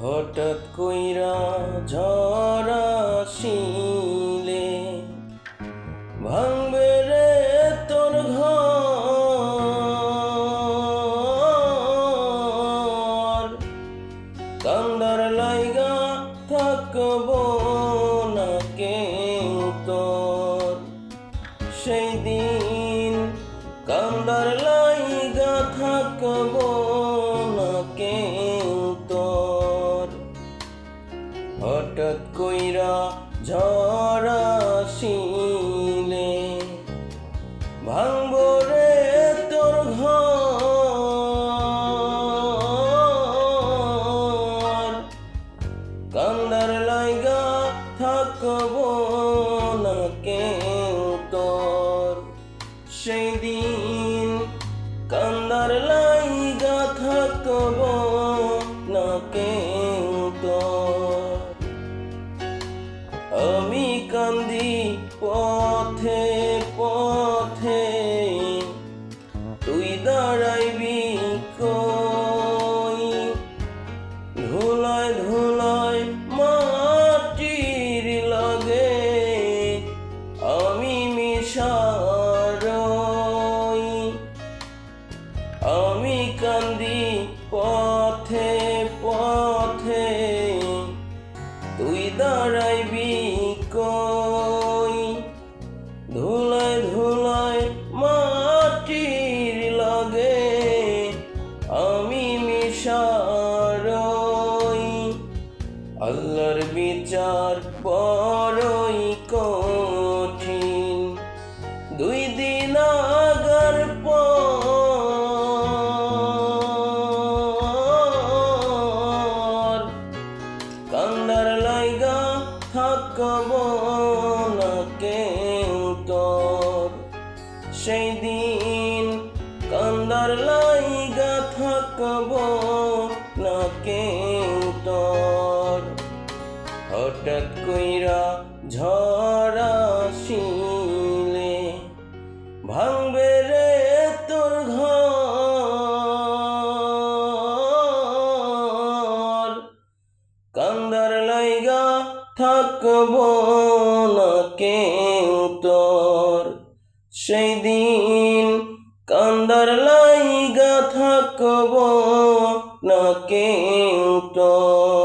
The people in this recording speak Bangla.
হঠাৎ কইরা ঝড় আসিলে ভাঙবে রে তোর ঘর। কান্দার লাইগা থাকব না কেউ তোর, সেই দিন কান্দার লাইগা থাকব না কেউ তোর। হঠাৎ কইরা ঝড় আসিলে ভাঙব রে তোর ঘর। কান্দার লাইগা থাকব না কেউ তোর, সেই দিন কান্দার লাইগা থাকব না কেউ তোর। আমি কান্দি পথে পথে, তুই দাঁড়াইবি কই? ধুলায় ধুলায় মাটির লাগে আমি মিশারই। আমি কান্দি পথে পথে, তুই দাঁড়াইবি কই? ধুলায় ধুলায় মাটির লাগে আমি মিশারই। আল্লাহর বিচার বড়ই কঠিন, দুই দিন আগার পর। কান্দার লাইগা থাকব না কেউ তোর, সেই দিন কান্দার লাইগা থাকব না কেউ তোর। হঠাৎ কইরা ঝড় আসিলে ভাঙবে রে তোর ঘর। কান্দার লাইগা থাকব না কেউ তোর, সেই দিন কান্দার লাইগা থাকব না কেউ তোর।